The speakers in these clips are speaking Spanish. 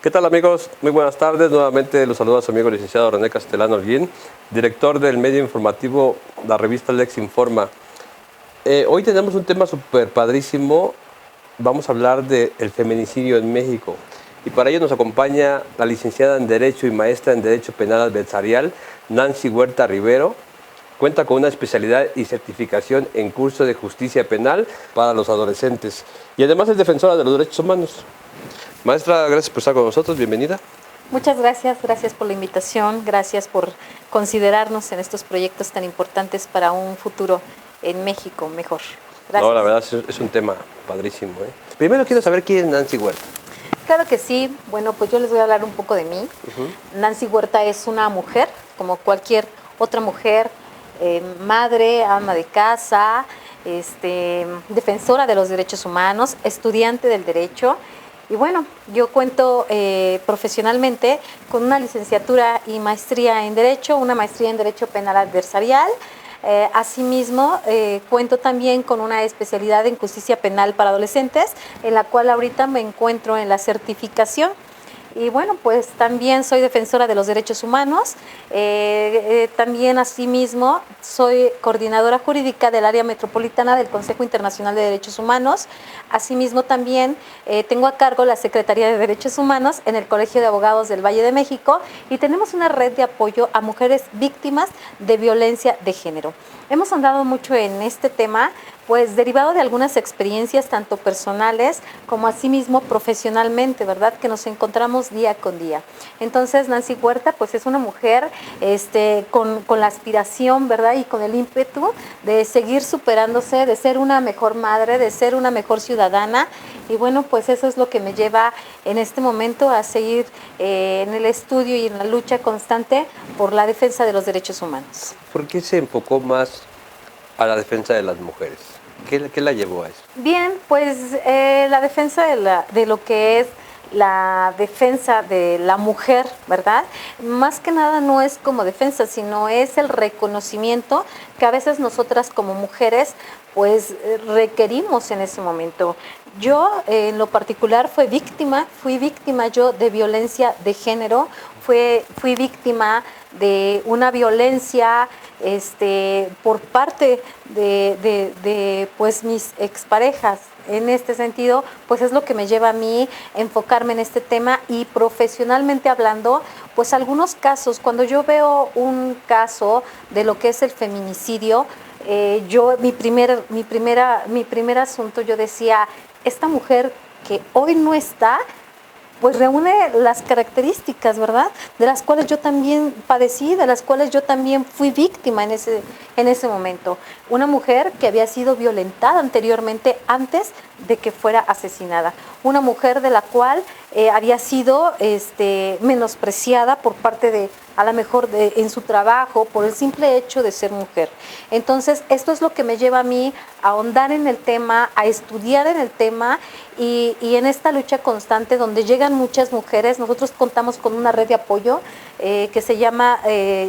¿Qué tal, amigos? Muy buenas tardes. Nuevamente los saluda a su amigo licenciado René Castellano Holguín, director del medio informativo, la revista Lex Informa. Hoy tenemos un tema súper padrísimo. Vamos a hablar del feminicidio en México. Y para ello nos acompaña la licenciada en Derecho y maestra en Derecho Penal Adversarial, Nancy Huerta Rivero. Cuenta con una especialidad y certificación en curso de justicia penal para los adolescentes. Y además es defensora de los derechos humanos. Maestra, gracias por estar con nosotros. Bienvenida. Muchas gracias, gracias por la invitación, gracias por considerarnos en estos proyectos tan importantes para un futuro en México mejor. Gracias. No, la verdad es un tema padrísimo. Primero quiero saber quién es Nancy Huerta. Claro que sí. Bueno, pues yo les voy a hablar un poco de mí. Nancy Huerta es una mujer, como cualquier otra mujer, madre, ama de casa, defensora de los derechos humanos, estudiante del derecho. Y bueno, yo cuento profesionalmente con una licenciatura y maestría en Derecho, una maestría en Derecho Penal Adversarial. Asimismo, cuento también con una especialidad en Justicia Penal para Adolescentes, en la cual ahorita me encuentro en la certificación. Y bueno, pues también soy defensora de los derechos humanos, también asimismo soy coordinadora jurídica del área metropolitana del Consejo Internacional de Derechos Humanos, asimismo también tengo a cargo la Secretaría de Derechos Humanos en el Colegio de Abogados del Valle de México y tenemos una red de apoyo a mujeres víctimas de violencia de género. Hemos andado mucho en este tema, pues derivado de algunas experiencias tanto personales como asimismo profesionalmente, ¿verdad? Que nos encontramos día con día. Entonces Nancy Huerta pues es una mujer con la aspiración, ¿verdad? Y con el ímpetu de seguir superándose, de ser una mejor madre, de ser una mejor ciudadana. Y bueno, pues eso es lo que me lleva en este momento a seguir en el estudio y en la lucha constante por la defensa de los derechos humanos. ¿Por qué se enfocó más a la defensa de las mujeres? ¿Qué la llevó a eso? Bien, pues la defensa de lo que es la defensa de la mujer, ¿verdad? Más que nada no es como defensa, sino es el reconocimiento que a veces nosotras como mujeres pues requerimos en ese momento. Yo en lo particular fui víctima yo de violencia de género, fui víctima de una violencia por parte de pues mis exparejas. En este sentido, pues es lo que me lleva a mí enfocarme en este tema y profesionalmente hablando, pues algunos casos, cuando yo veo un caso de lo que es el feminicidio, mi primer asunto, yo decía, esta mujer que hoy no está, pues reúne las características, ¿verdad? De las cuales yo también padecí, de las cuales yo también fui víctima en ese momento. Una mujer que había sido violentada anteriormente, antes de que fuera asesinada. Una mujer de la cual había sido menospreciada por parte de, a lo mejor en su trabajo, por el simple hecho de ser mujer. Entonces, esto es lo que me lleva a mí a ahondar en el tema, a estudiar en el tema y en esta lucha constante donde llegan muchas mujeres. Nosotros contamos con una red de apoyo que se llama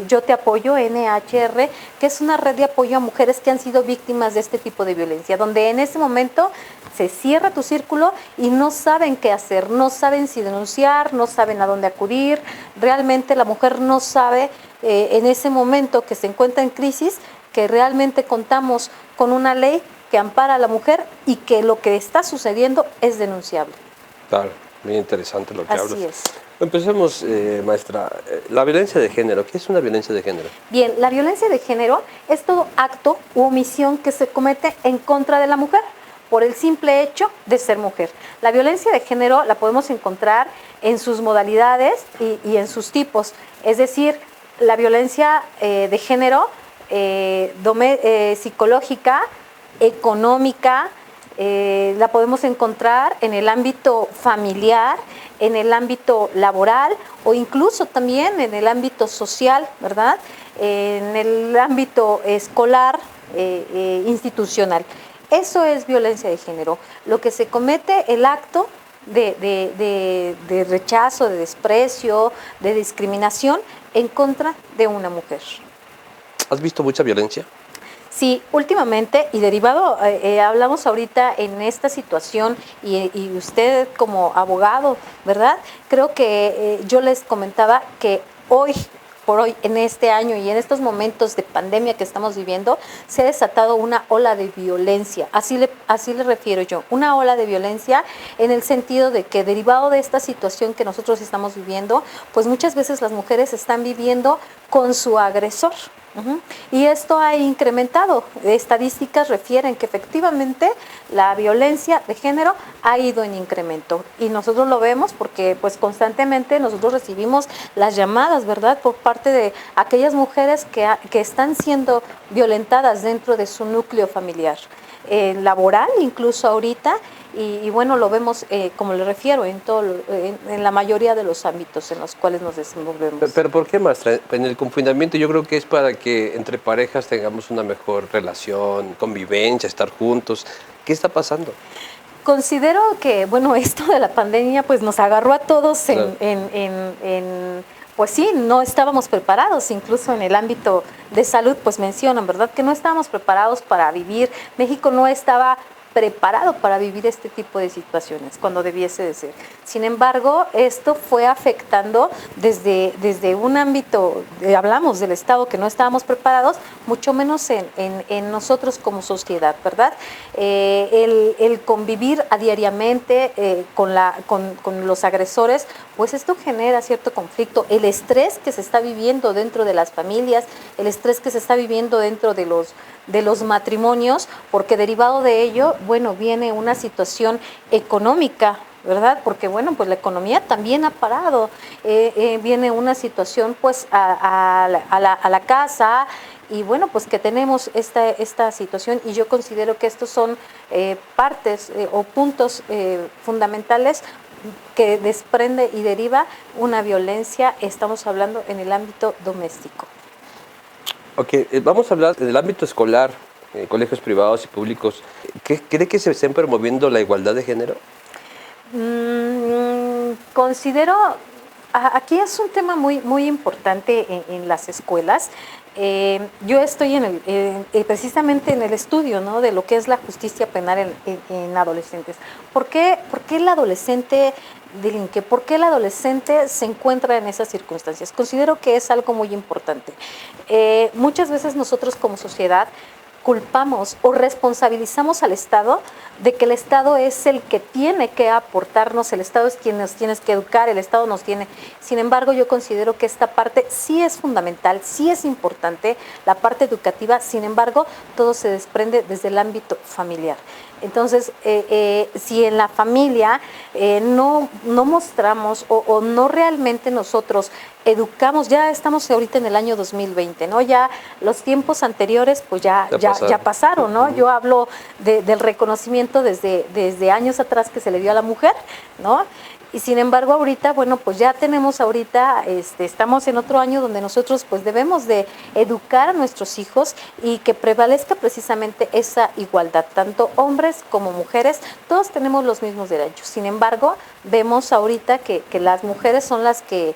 Yo Te Apoyo, NHR, que es una red de apoyo a mujeres que han sido víctimas de este tipo de violencia, donde en ese momento se cierra tu círculo y no saben qué hacer, no saben si denunciar, no saben a dónde acudir. Realmente la mujer no sabe en ese momento que se encuentra en crisis que realmente contamos con una ley que ampara a la mujer y que lo que está sucediendo es denunciable. Claro, muy interesante lo que hablas. Así es. Empecemos, maestra. La violencia de género, ¿qué es una violencia de género? Bien, la violencia de género es todo acto u omisión que se comete en contra de la mujer por el simple hecho de ser mujer. La violencia de género la podemos encontrar en sus modalidades y en sus tipos. Es decir, la violencia de género psicológica, económica, la podemos encontrar en el ámbito familiar, en el ámbito laboral o incluso también en el ámbito social, ¿verdad? En el ámbito escolar, institucional. Eso es violencia de género, lo que se comete, el acto de rechazo, de desprecio, de discriminación en contra de una mujer. ¿Has visto mucha violencia? Sí, últimamente y derivado, hablamos ahorita en esta situación y usted como abogado, ¿verdad? Creo que yo les comentaba que hoy por hoy, en este año y en estos momentos de pandemia que estamos viviendo, se ha desatado una ola de violencia. Así le refiero yo, una ola de violencia en el sentido de que derivado de esta situación que nosotros estamos viviendo, pues muchas veces las mujeres están viviendo con su agresor. Y esto ha incrementado. Estadísticas refieren que efectivamente la violencia de género ha ido en incremento y nosotros lo vemos porque pues constantemente nosotros recibimos las llamadas, ¿verdad?, por parte de aquellas mujeres que están siendo violentadas dentro de su núcleo familiar, laboral incluso ahorita. Y bueno, lo vemos, como le refiero, en la mayoría de los ámbitos en los cuales nos desenvolvemos. Pero ¿por qué, maestra? En el confinamiento yo creo que es para que entre parejas tengamos una mejor relación, convivencia, estar juntos. ¿Qué está pasando? Considero que, bueno, esto de la pandemia pues nos agarró a todos Claro. pues sí, no estábamos preparados, incluso en el ámbito de salud, pues mencionan, ¿verdad?, que no estábamos preparados para vivir. México no estaba preparado para vivir este tipo de situaciones cuando debiese de ser. Sin embargo, esto fue afectando desde un ámbito, hablamos del Estado, que no estábamos preparados, mucho menos en nosotros como sociedad, ¿verdad? El convivir diariamente con los agresores, pues esto genera cierto conflicto. El estrés que se está viviendo dentro de las familias, el estrés que se está viviendo dentro de los matrimonios, porque derivado de ello, bueno, viene una situación económica, ¿verdad? Porque, bueno, pues la economía también ha parado, viene una situación, pues, a la casa, y bueno, pues que tenemos esta situación, y yo considero que estos son partes o puntos fundamentales que desprende y deriva una violencia, estamos hablando en el ámbito doméstico. Ok, vamos a hablar del ámbito escolar, colegios privados y públicos. ¿Cree que se estén promoviendo la igualdad de género? Considero, aquí es un tema muy importante en las escuelas. Yo estoy precisamente en el estudio, ¿no?, de lo que es la justicia penal en adolescentes. ¿Por qué el adolescente delinque? ¿Por qué el adolescente se encuentra en esas circunstancias? Considero que es algo muy importante. Muchas veces nosotros como sociedad culpamos o responsabilizamos al Estado de que el Estado es el que tiene que aportarnos, el Estado es quien nos tiene que educar, el Estado nos tiene. Sin embargo, yo considero que esta parte sí es fundamental, sí es importante, la parte educativa. Sin embargo, todo se desprende desde el ámbito familiar. Entonces, si en la familia no mostramos o no realmente nosotros educamos, ya estamos ahorita en el año 2020, ¿no? Ya los tiempos anteriores pues ya pasaron, ¿no? Yo hablo del reconocimiento desde años atrás que se le dio a la mujer, ¿no? Y sin embargo ahorita, bueno, pues ya tenemos ahorita, estamos en otro año donde nosotros pues debemos de educar a nuestros hijos y que prevalezca precisamente esa igualdad, tanto hombres como mujeres, todos tenemos los mismos derechos. Sin embargo, vemos ahorita que las mujeres son las que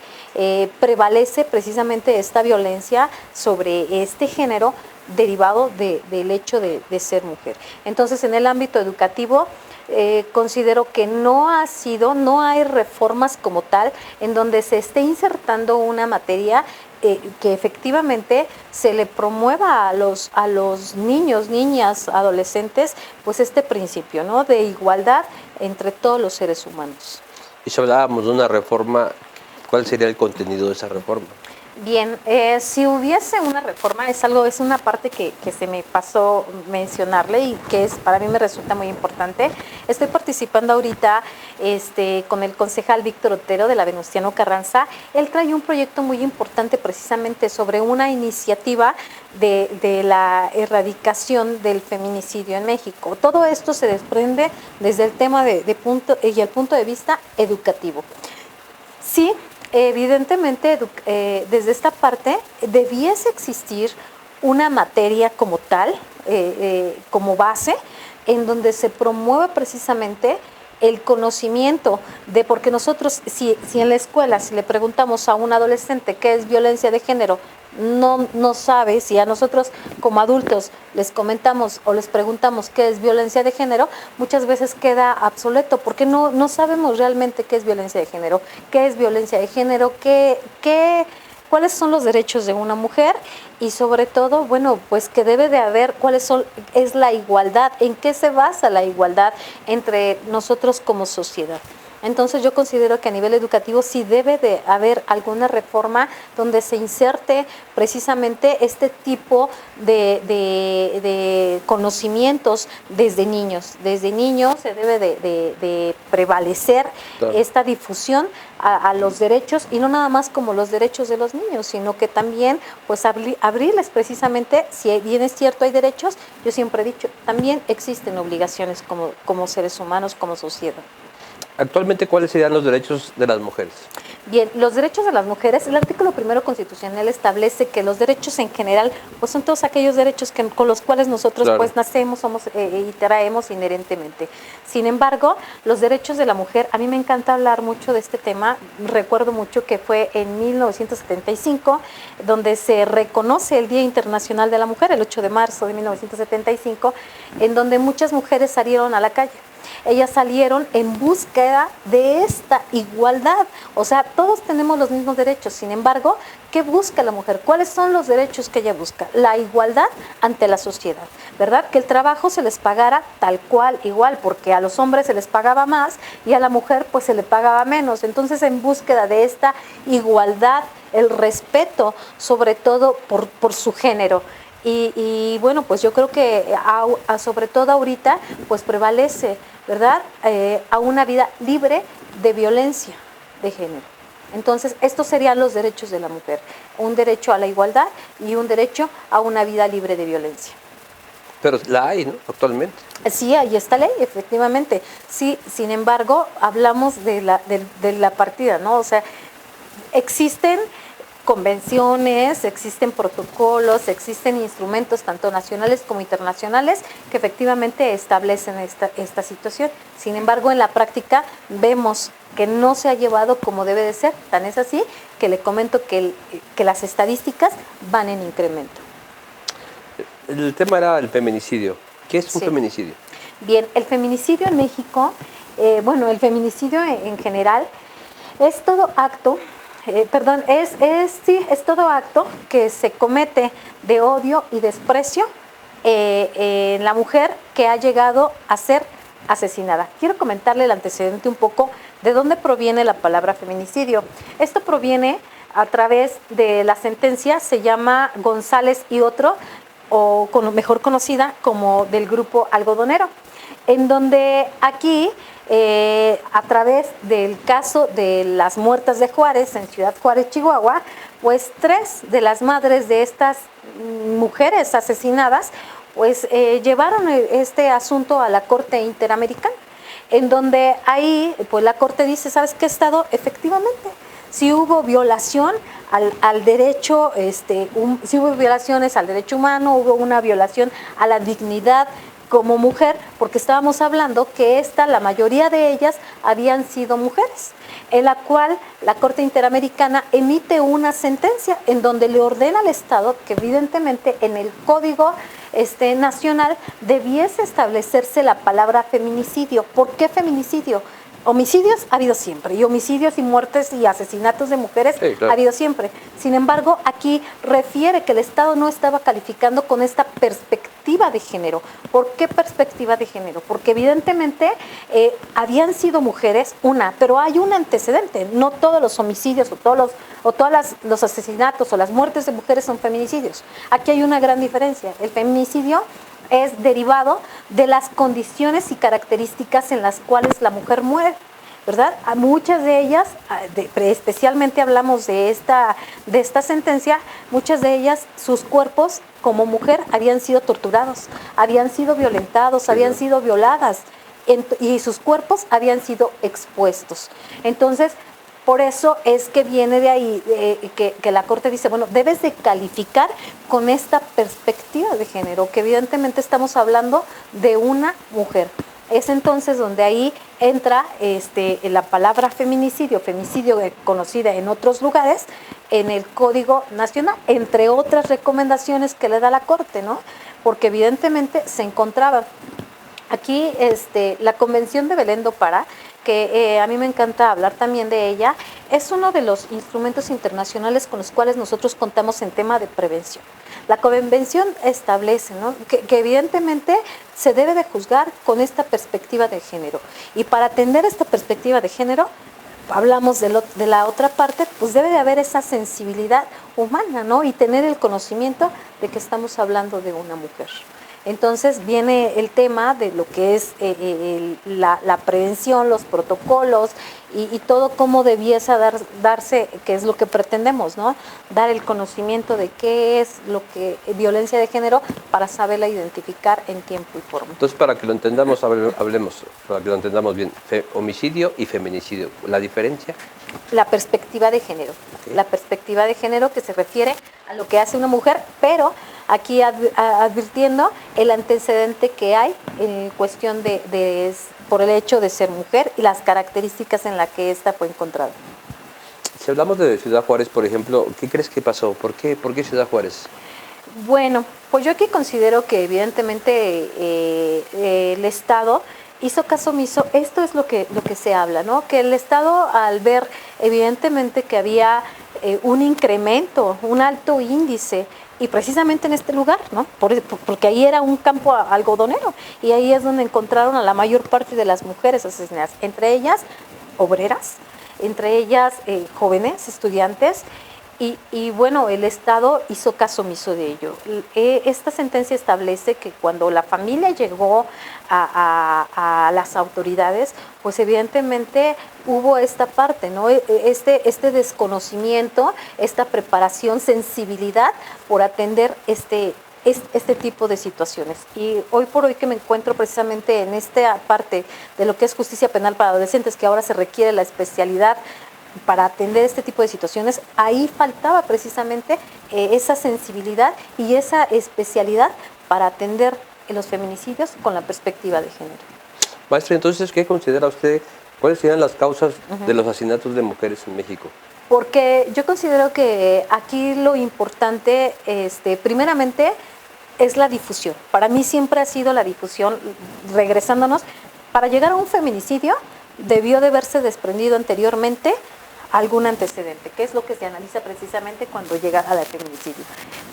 prevalece precisamente esta violencia sobre este género derivado del hecho de ser mujer. Entonces, en el ámbito educativo, considero que no hay reformas como tal en donde se esté insertando una materia que efectivamente se le promueva a los niños, niñas, adolescentes, pues este principio, ¿no?, de igualdad entre todos los seres humanos. Y si hablábamos de una reforma, ¿cuál sería el contenido de esa reforma? Bien, si hubiese una reforma, es una parte que se me pasó mencionarle y que para mí me resulta muy importante. Estoy participando ahorita con el concejal Víctor Otero de la Venustiano Carranza. Él trae un proyecto muy importante precisamente sobre una iniciativa de la erradicación del feminicidio en México. Todo esto se desprende desde el tema y el punto de vista educativo. Sí. Evidentemente, desde esta parte debiese existir una materia como tal, como base, en donde se promueva precisamente el conocimiento de, porque nosotros, si en la escuela, si le preguntamos a un adolescente qué es violencia de género, no sabe, si a nosotros como adultos les comentamos o les preguntamos qué es violencia de género, muchas veces queda obsoleto porque no sabemos realmente qué es violencia de género, cuáles son los derechos de una mujer y sobre todo, bueno, pues que debe de haber es la igualdad, en qué se basa la igualdad entre nosotros como sociedad. Entonces yo considero que a nivel educativo sí debe de haber alguna reforma donde se inserte precisamente este tipo de conocimientos desde niños. Desde niños se debe de prevalecer esta difusión a los derechos y no nada más como los derechos de los niños, sino que también pues abrirles precisamente, si bien es cierto hay derechos, yo siempre he dicho, también existen obligaciones como seres humanos, como sociedad. Actualmente, ¿cuáles serían los derechos de las mujeres? Bien, los derechos de las mujeres, el artículo 1 constitucional establece que los derechos en general, pues son todos aquellos derechos con los cuales nosotros pues nacemos, somos y traemos inherentemente. Sin embargo, los derechos de la mujer, a mí me encanta hablar mucho de este tema, recuerdo mucho que fue en 1975, donde se reconoce el Día Internacional de la Mujer, el 8 de marzo de 1975, en donde muchas mujeres salieron a la calle. Ellas salieron en búsqueda de esta igualdad, o sea, todos tenemos los mismos derechos, sin embargo, ¿qué busca la mujer? ¿Cuáles son los derechos que ella busca? La igualdad ante la sociedad, ¿verdad? Que el trabajo se les pagara tal cual, igual, porque a los hombres se les pagaba más y a la mujer pues se le pagaba menos, entonces en búsqueda de esta igualdad, el respeto, sobre todo por su género. Y bueno, pues yo creo que sobre todo ahorita pues prevalece, ¿verdad? A una vida libre de violencia de género. Entonces, estos serían los derechos de la mujer, un derecho a la igualdad y un derecho a una vida libre de violencia. Pero la hay, ¿no? Actualmente. Sí, ahí está ley, efectivamente. Sí, sin embargo, hablamos de la partida, ¿no? O sea, existen convenciones, existen protocolos, existen instrumentos tanto nacionales como internacionales que efectivamente establecen esta situación. Sin embargo, en la práctica vemos que no se ha llevado como debe de ser. Tan es así que le comento que las estadísticas van en incremento. El tema era el feminicidio. ¿Qué es un feminicidio? Bien, el feminicidio en México, el feminicidio en general es todo acto es todo acto que se comete de odio y desprecio en la mujer que ha llegado a ser asesinada. Quiero comentarle el antecedente un poco de dónde proviene la palabra feminicidio. Esto proviene a través de la sentencia, se llama González y otro, o mejor conocida como del grupo algodonero, en donde aquí a través del caso de las muertas de Juárez, en Ciudad Juárez, Chihuahua, pues 3 de las madres de estas mujeres asesinadas, pues llevaron este asunto a la Corte Interamericana, en donde ahí pues la Corte dice, ¿sabes qué, Estado? Efectivamente, si hubo violación al derecho, si hubo violaciones al derecho humano, hubo una violación a la dignidad como mujer, porque estábamos hablando que la mayoría de ellas habían sido mujeres, en la cual la Corte Interamericana emite una sentencia en donde le ordena al Estado que evidentemente en el Código Nacional debiese establecerse la palabra feminicidio. ¿Por qué feminicidio? Homicidios ha habido siempre, y homicidios y muertes y asesinatos de mujeres ha habido siempre. Sin embargo, aquí refiere que el Estado no estaba calificando con esta perspectiva de género. ¿Por qué perspectiva de género? Porque evidentemente habían sido mujeres, pero hay un antecedente. No todos los homicidios todos los asesinatos o las muertes de mujeres son feminicidios. Aquí hay una gran diferencia. El feminicidio es derivado de las condiciones y características en las cuales la mujer muere, ¿verdad? A muchas de ellas, especialmente hablamos de esta sentencia, muchas de ellas, sus cuerpos como mujer habían sido torturados, habían sido violentados, habían sido violadas y sus cuerpos habían sido expuestos. Entonces, por eso es que viene de ahí que la Corte dice, bueno, debes de calificar con esta perspectiva de género, que evidentemente estamos hablando de una mujer. Es entonces donde ahí entra la palabra femicidio conocida en otros lugares, en el Código Nacional, entre otras recomendaciones que le da la Corte, ¿no? Porque evidentemente se encontraba aquí la Convención de Belém do Pará, que a mí me encanta hablar también de ella, es uno de los instrumentos internacionales con los cuales nosotros contamos en tema de prevención. La convención establece, ¿no?, que evidentemente se debe de juzgar con esta perspectiva de género. Y para atender esta perspectiva de género, hablamos de la otra parte, pues debe de haber esa sensibilidad humana, ¿no? Y tener el conocimiento de que estamos hablando de una mujer. Entonces viene el tema de lo que es la prevención, los protocolos y todo cómo debiese darse, que es lo que pretendemos, ¿no? Dar el conocimiento de qué es lo que violencia de género para saberla identificar en tiempo y forma. Entonces, para que lo entendamos, hablemos, para que lo entendamos bien, homicidio y feminicidio, ¿la diferencia? La perspectiva de género, okay. La perspectiva de género que se refiere a lo que hace una mujer, pero aquí advirtiendo el antecedente que hay en cuestión por el hecho de ser mujer y las características en las que ésta fue encontrada. Si hablamos de Ciudad Juárez, por ejemplo, ¿qué crees que pasó? ¿Por qué Ciudad Juárez? Bueno, pues yo aquí considero que evidentemente el Estado hizo caso omiso. Esto es lo que se habla, ¿no? Que el Estado, al ver evidentemente que había un incremento, un alto índice, y precisamente en este lugar, ¿no? Porque ahí era un campo algodonero, y ahí es donde encontraron a la mayor parte de las mujeres asesinadas, entre ellas obreras, entre ellas jóvenes, estudiantes, y bueno, el Estado hizo caso omiso de ello. Esta sentencia establece que cuando la familia llegó a las autoridades, pues evidentemente hubo esta parte, ¿no? Este desconocimiento, esta preparación, sensibilidad por atender este tipo de situaciones. Y hoy por hoy que me encuentro precisamente en esta parte de lo que es justicia penal para adolescentes, que ahora se requiere la especialidad para atender este tipo de situaciones, ahí faltaba precisamente esa sensibilidad y esa especialidad para atender los feminicidios con la perspectiva de género. Maestra, entonces, ¿qué considera usted? ¿Cuáles serían las causas de los asesinatos de mujeres en México? Porque yo considero que aquí lo importante, primeramente, es la difusión. Para mí siempre ha sido la difusión, regresándonos, para llegar a un feminicidio debió de haberse desprendido anteriormente algún antecedente, que es lo que se analiza precisamente cuando llega al feminicidio.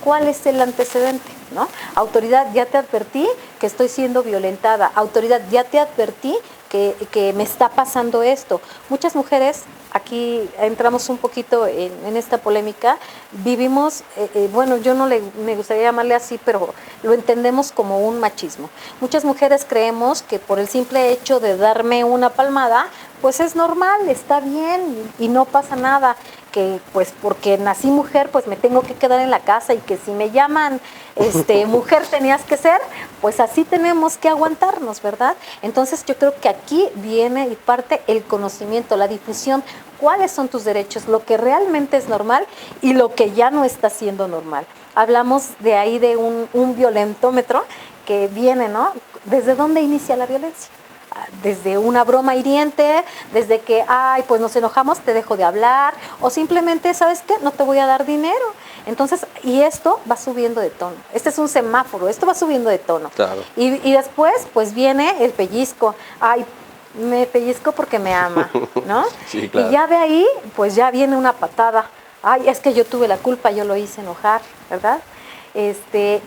¿Cuál es el antecedente? ¿No? Autoridad, ya te advertí que estoy siendo violentada. Autoridad, ya te advertí que me está pasando esto. Muchas mujeres, aquí entramos un poquito en esta polémica, vivimos, bueno, yo no me gustaría llamarle así, pero lo entendemos como un machismo. Muchas mujeres creemos que por el simple hecho de darme una palmada, pues es normal, está bien y no pasa nada, que pues porque nací mujer, pues me tengo que quedar en la casa, y que si me llaman mujer tenías que ser, pues así tenemos que aguantarnos, ¿verdad? Entonces yo creo que aquí viene y parte el conocimiento, la difusión, cuáles son tus derechos, lo que realmente es normal y lo que ya no está siendo normal. Hablamos de ahí de un violentómetro que viene, ¿no? ¿Desde dónde inicia la violencia? Desde una broma hiriente, desde que, ay, pues nos enojamos, te dejo de hablar, o simplemente, ¿sabes qué? No te voy a dar dinero. Entonces, y esto va subiendo de tono. Este es un semáforo, esto va subiendo de tono. Claro. Y después, pues viene el pellizco. Ay, me pellizco porque me ama, ¿no? Sí, claro. Y ya de ahí, pues ya viene una patada. Ay, es que yo tuve la culpa, yo lo hice enojar, ¿verdad?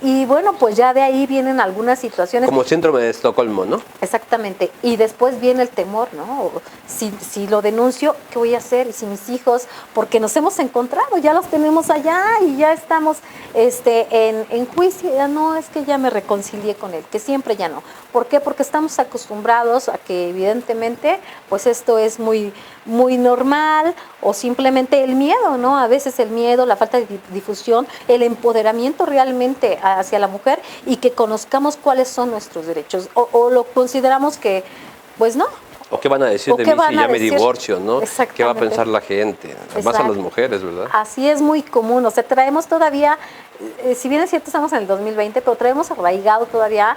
Y bueno, pues ya de ahí vienen algunas situaciones. Como síndrome de Estocolmo, ¿no? Exactamente. Y después viene el temor, ¿no? Si lo denuncio, ¿qué voy a hacer? Y si mis hijos, porque nos hemos encontrado, ya los tenemos allá y ya estamos en juicio, ya no, es que ya me reconcilié con él, que siempre ya no. ¿Por qué? Porque estamos acostumbrados a que evidentemente, pues esto es muy, muy normal, o simplemente el miedo, ¿no? A veces el miedo, la falta de difusión, el empoderamiento realmente hacia la mujer, y que conozcamos cuáles son nuestros derechos, o lo consideramos que, pues no, ¿O qué van a decir ¿O de qué mí si van a ya me decir? divorcio, no? ¿Qué va a Exactamente. pensar la gente? Más a las mujeres, ¿verdad? Así es muy común, o sea, traemos todavía, si bien es cierto estamos en el 2020, pero traemos arraigado todavía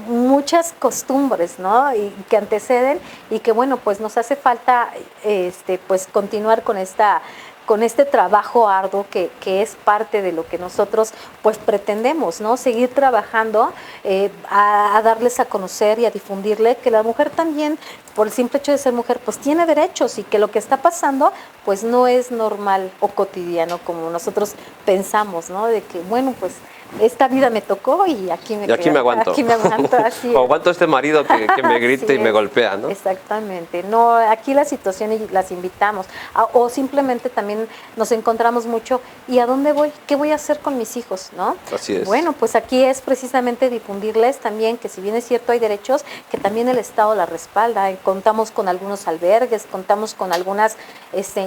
muchas costumbres, ¿no? Y que anteceden y que bueno, pues nos hace falta pues continuar con este trabajo arduo que es parte de lo que nosotros pues pretendemos, ¿no? Seguir trabajando a darles a conocer y a difundirle que la mujer también, por el simple hecho de ser mujer, pues tiene derechos y que lo que está pasando pues no es normal o cotidiano como nosotros pensamos, ¿no? De que bueno, pues esta vida me tocó y aquí me Y aquí me quedo, aguanto. aquí me aguanto, así O es. aguanto a este marido que me grita Así y me es, golpea, ¿no? exactamente. No, aquí la situación y las invitamos. O simplemente también nos encontramos mucho, ¿y a dónde voy? ¿Qué voy a hacer con mis hijos? ¿No? Así es. Bueno, pues aquí es precisamente difundirles también que si bien es cierto hay derechos, que también el Estado la respalda. Contamos con algunos albergues, contamos con algunas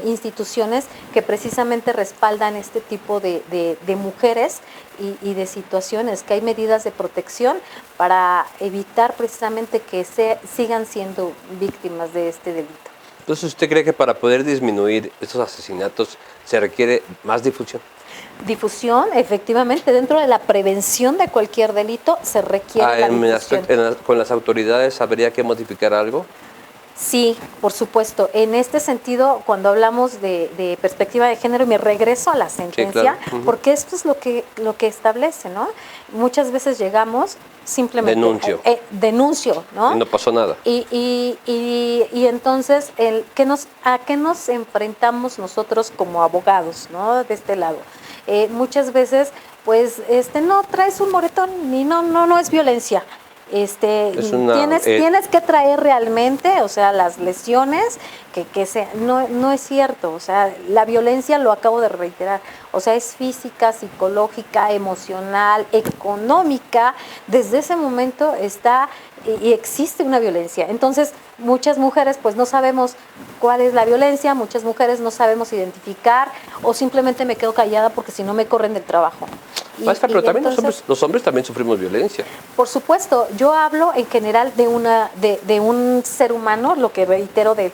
instituciones que precisamente respaldan este tipo de mujeres y de situaciones, que hay medidas de protección para evitar precisamente que sigan siendo víctimas de este delito. Entonces, ¿usted cree que para poder disminuir estos asesinatos se requiere más difusión? Difusión, efectivamente, dentro de la prevención de cualquier delito se requiere la difusión. Con las autoridades habría que modificar algo. Sí, por supuesto. En este sentido, cuando hablamos de perspectiva de género, y me regreso a la sentencia, Sí, claro. porque esto es lo que establece, ¿no? Muchas veces llegamos simplemente denuncio, ¿no? Y no pasó nada. Y entonces, ¿a qué nos enfrentamos nosotros como abogados, ¿no? De este lado. Muchas veces, pues, no traes un moretón, y no es violencia. Tienes que traer realmente, o sea, las lesiones no es cierto, o sea, la violencia, lo acabo de reiterar, o sea, es física, psicológica, emocional, económica. Desde ese momento está y existe una violencia. Entonces, muchas mujeres pues no sabemos cuál es la violencia, muchas mujeres no sabemos identificar o simplemente me quedo callada porque si no me corren del trabajo. Maestra, pero también los hombres también sufrimos violencia. Por supuesto, yo hablo en general de un ser humano, lo que reitero de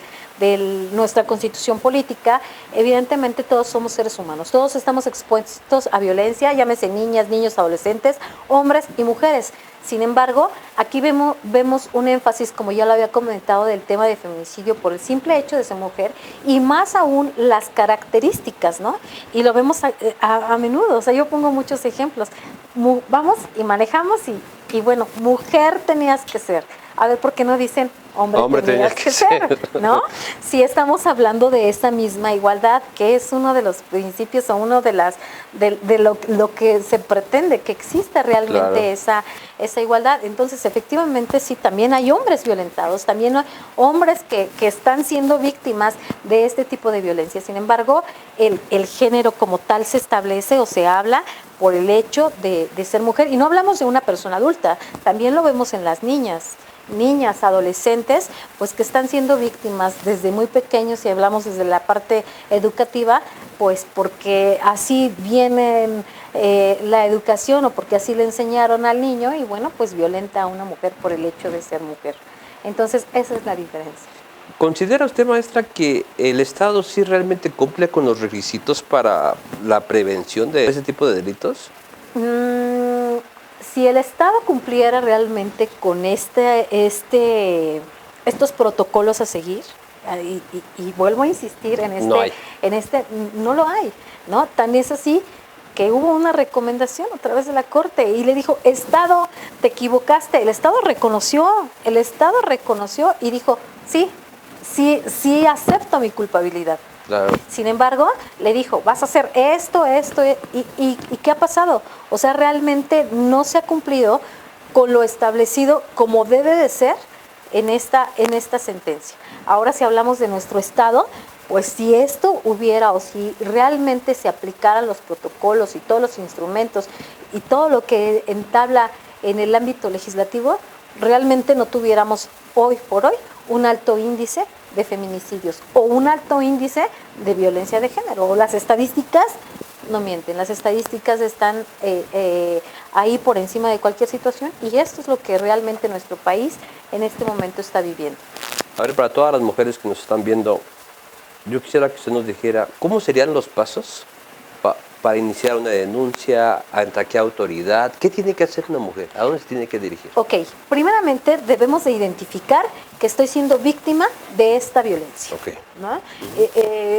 nuestra constitución política. Evidentemente todos somos seres humanos, todos estamos expuestos a violencia, llámese niñas, niños, adolescentes, hombres y mujeres. Sin embargo, aquí vemos un énfasis, como ya lo había comentado, del tema de feminicidio por el simple hecho de ser mujer y más aún las características, ¿no? Y lo vemos a menudo, o sea, yo pongo muchos ejemplos. Vamos y manejamos y bueno, mujer tenías que ser. A ver, ¿por qué no dicen hombre tenías que ser? ¿No? Si estamos hablando de esa misma igualdad, que es uno de los principios o uno de lo que se pretende, que exista realmente claro. esa igualdad. Entonces, efectivamente, sí, también hay hombres violentados, también hay hombres que están siendo víctimas de este tipo de violencia. Sin embargo, el género como tal se establece o se habla por el hecho de ser mujer. Y no hablamos de una persona adulta, también lo vemos en las niñas, adolescentes, pues que están siendo víctimas desde muy pequeños, y hablamos desde la parte educativa, pues porque así viene la educación o porque así le enseñaron al niño y bueno, pues violenta a una mujer por el hecho de ser mujer. Entonces, esa es la diferencia. ¿Considera usted, maestra, que el Estado sí realmente cumple con los requisitos para la prevención de ese tipo de delitos? Si el Estado cumpliera realmente con estos protocolos a seguir, y vuelvo a insistir no lo hay, ¿no? Tan es así que hubo una recomendación a través de la Corte y le dijo, Estado, te equivocaste. El Estado reconoció y dijo, sí acepto mi culpabilidad. Claro. Sin embargo, le dijo, vas a hacer esto, y ¿qué ha pasado? O sea, realmente no se ha cumplido con lo establecido como debe de ser en esta sentencia. Ahora, si hablamos de nuestro Estado, pues si esto hubiera o si realmente se aplicaran los protocolos y todos los instrumentos y todo lo que entabla en el ámbito legislativo, realmente no tuviéramos hoy por hoy un alto índice de feminicidios o un alto índice de violencia de género. O las estadísticas no mienten, las estadísticas están ahí por encima de cualquier situación y esto es lo que realmente nuestro país en este momento está viviendo. A ver, para todas las mujeres que nos están viendo, yo quisiera que usted nos dijera cómo serían los pasos para iniciar una denuncia, ante qué autoridad, qué tiene que hacer una mujer, a dónde se tiene que dirigir. Ok, primeramente debemos de identificar que estoy siendo víctima de esta violencia. Ok. ¿No?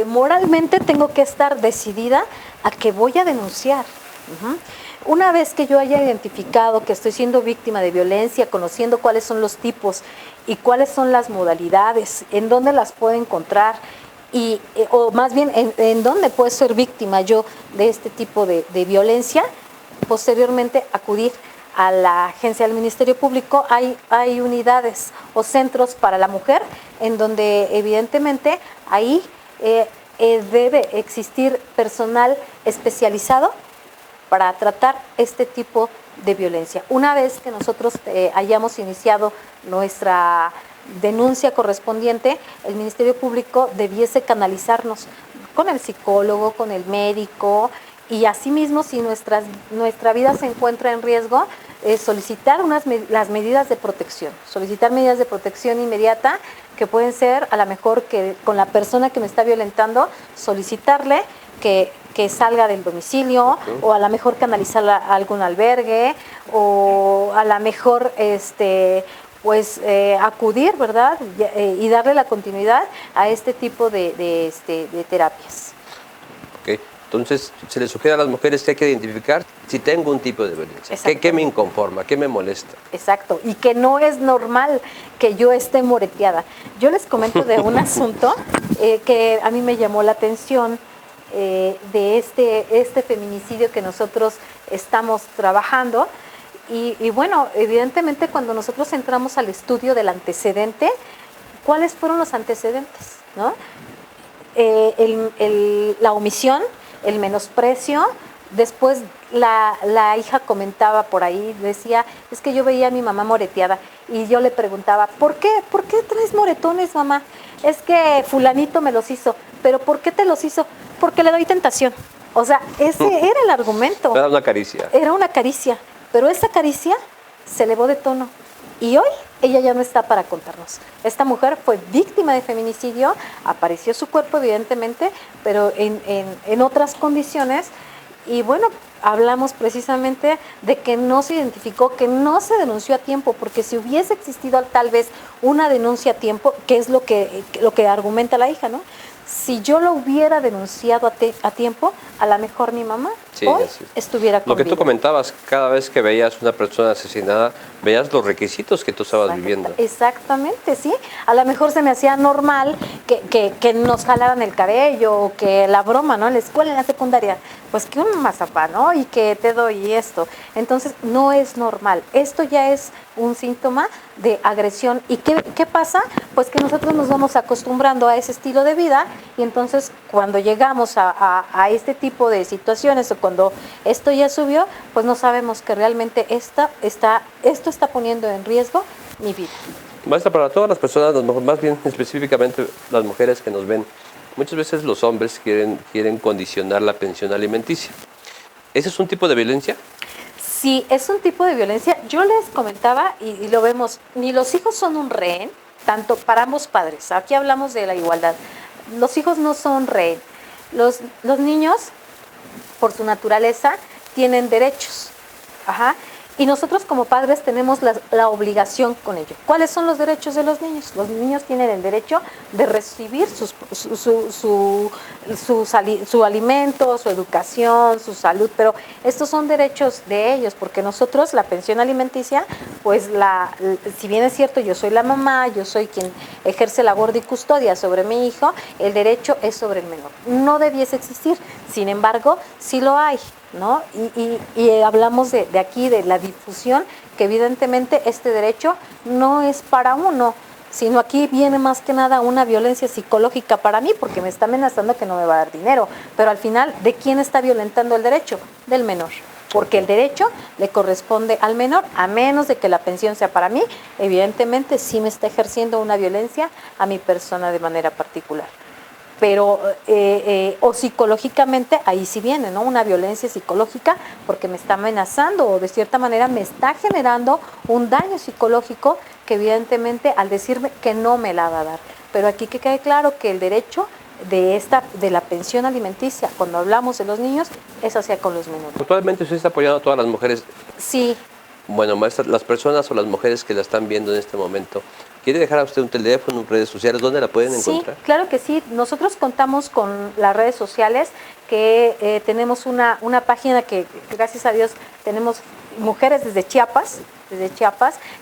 Moralmente tengo que estar decidida a que voy a denunciar. Una vez que yo haya identificado que estoy siendo víctima de violencia, conociendo cuáles son los tipos y cuáles son las modalidades, en dónde las puedo encontrar, o más bien en dónde puedo ser víctima yo de este tipo de violencia, posteriormente acudir a la agencia del Ministerio Público. Hay unidades o centros para la mujer en donde evidentemente ahí debe existir personal especializado para tratar este tipo de violencia. Una vez que nosotros hayamos iniciado nuestra denuncia correspondiente, el Ministerio Público debiese canalizarnos con el psicólogo, con el médico, y asimismo, si nuestra vida se encuentra en riesgo, solicitar las medidas de protección, solicitar medidas de protección inmediata, que pueden ser a lo mejor que con la persona que me está violentando, solicitarle que salga del domicilio, o a lo mejor canalizarla a algún albergue, o a lo mejor acudir, ¿verdad? Y darle la continuidad a este tipo de terapias. Ok. Entonces, se le sugiere a las mujeres que hay que identificar si tengo un tipo de violencia. ¿Qué me inconforma? ¿Qué me molesta? Exacto, y que no es normal que yo esté moreteada. Yo les comento de un asunto que a mí me llamó la atención, de este feminicidio que nosotros estamos trabajando. Y bueno, evidentemente cuando nosotros entramos al estudio del antecedente, ¿cuáles fueron los antecedentes? ¿No? La omisión, el menosprecio. Después la hija comentaba por ahí, decía, es que yo veía a mi mamá moreteada, y yo le preguntaba, ¿por qué traes moretones, mamá? Es que fulanito me los hizo. ¿Pero por qué te los hizo? Porque le doy tentación. O sea, ese era el argumento. Era una caricia. Era una caricia, pero esa caricia se elevó de tono. Y hoy ella ya no está para contarnos. Esta mujer fue víctima de feminicidio, apareció su cuerpo evidentemente, pero en otras condiciones. Y bueno, hablamos precisamente de que no se identificó, que no se denunció a tiempo, porque si hubiese existido tal vez una denuncia a tiempo, que es lo que argumenta la hija, ¿no? Si yo lo hubiera denunciado a tiempo, a lo mejor mi mamá hoy estuviera con Lo que vida. tú comentabas, cada vez que veías una persona asesinada, veías los requisitos que tú estabas viviendo. Exactamente, sí. A lo mejor se me hacía normal que nos jalaran el cabello, o que la broma, ¿no? En la escuela, en la secundaria, pues que un mazapán, ¿no? Y que te doy esto. Entonces, no es normal. Esto ya es un síntoma de agresión. ¿Y qué pasa? Pues que nosotros nos vamos acostumbrando a ese estilo de vida, y entonces cuando llegamos a este tipo de situaciones, o cuando esto ya subió, pues no sabemos que realmente esto está poniendo en riesgo mi vida. Maestra, para todas las personas, más bien específicamente las mujeres que nos ven, muchas veces los hombres quieren condicionar la pensión alimenticia. ¿Ese es un tipo de violencia? Sí, es un tipo de violencia. Yo les comentaba, y lo vemos, ni los hijos son un rehén, tanto para ambos padres. Aquí hablamos de la igualdad. Los hijos no son rehén. Los niños, por su naturaleza, tienen derechos. Ajá. Y nosotros como padres tenemos la obligación con ello. ¿Cuáles son los derechos de los niños? Los niños tienen el derecho de recibir su alimento, su educación, su salud, pero estos son derechos de ellos, porque nosotros la pensión alimenticia, pues si bien es cierto, yo soy la mamá, yo soy quien ejerce la guardia y custodia sobre mi hijo, el derecho es sobre el menor. No debiese existir, sin embargo, sí lo hay, ¿no? Y hablamos de aquí, de la difusión, que evidentemente este derecho no es para uno, sino aquí viene más que nada una violencia psicológica para mí, porque me está amenazando que no me va a dar dinero, pero al final, ¿de quién está violentando el derecho? Del menor, porque el derecho le corresponde al menor, a menos de que la pensión sea para mí, evidentemente sí me está ejerciendo una violencia a mi persona de manera particular. pero o psicológicamente, ahí sí viene, ¿no? Una violencia psicológica porque me está amenazando o de cierta manera me está generando un daño psicológico que evidentemente al decirme que no me la va a dar. Pero aquí que quede claro que el derecho de la pensión alimenticia, cuando hablamos de los niños, es hacia con los menores. Actualmente usted está apoyando a todas las mujeres. Sí. Bueno, maestra, las personas o las mujeres que la están viendo en este momento, ¿quiere dejar a usted un teléfono, redes sociales? ¿Dónde la pueden encontrar? Sí, claro que sí. Nosotros contamos con las redes sociales, que tenemos una página que gracias a Dios tenemos mujeres desde Chiapas,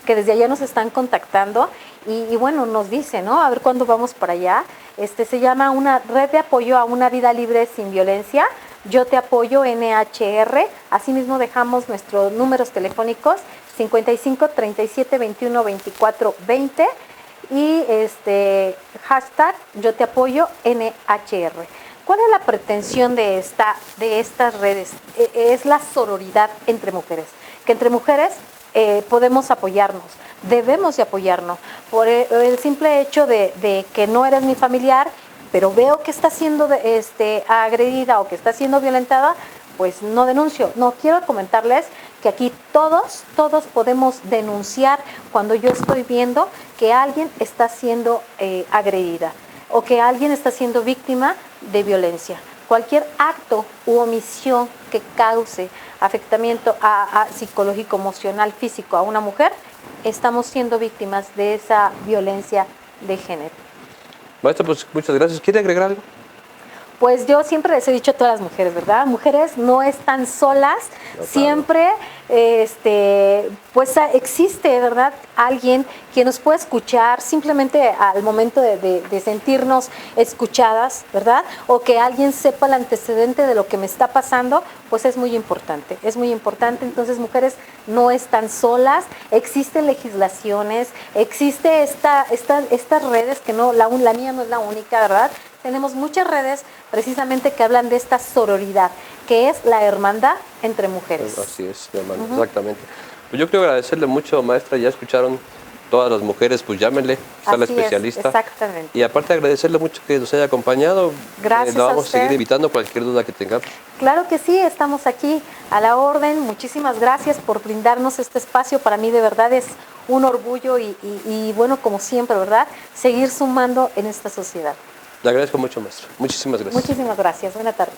que desde allá nos están contactando y bueno, nos dicen, ¿no? A ver cuándo vamos para allá. Se llama una red de apoyo a una vida libre sin violencia. Yo te apoyo NHR. Asimismo dejamos nuestros números telefónicos 55 37 21 24 20 y hashtag yo te apoyo NHR. ¿Cuál es la pretensión de estas redes? Es la sororidad entre mujeres, que entre mujeres podemos apoyarnos, debemos de apoyarnos por el simple hecho de que no eres mi familiar, pero veo que está siendo agredida o que está siendo violentada, pues no denuncio. No, quiero comentarles que aquí todos podemos denunciar cuando yo estoy viendo que alguien está siendo agredida o que alguien está siendo víctima de violencia. Cualquier acto u omisión que cause afectamiento psicológico, emocional, físico a una mujer, estamos siendo víctimas de esa violencia de género. Maestra, pues muchas gracias. ¿Quiere agregar algo? Pues yo siempre les he dicho a todas las mujeres, ¿verdad? Mujeres no están solas, no, claro. Siempre pues existe, ¿verdad? Alguien que nos puede escuchar simplemente al momento de sentirnos escuchadas, ¿verdad? O que alguien sepa el antecedente de lo que me está pasando, pues es muy importante, Entonces, mujeres no están solas, existen legislaciones, existe estas redes que no, la mía no es la única, ¿verdad? Tenemos muchas redes precisamente que hablan de esta sororidad, que es la hermandad entre mujeres. Así es, hermano, exactamente. Pues yo quiero agradecerle mucho, maestra, ya escucharon todas las mujeres, pues llámenle, está la especialista. Exactamente. Y aparte agradecerle mucho que nos haya acompañado. Gracias la vamos a usted. A seguir invitando cualquier duda que tengamos. Claro que sí, estamos aquí a la orden. Muchísimas gracias por brindarnos este espacio. Para mí de verdad es un orgullo y bueno, como siempre, ¿verdad? Seguir sumando en esta sociedad. Le agradezco mucho, maestro. Muchísimas gracias. Muchísimas gracias. Buena tarde.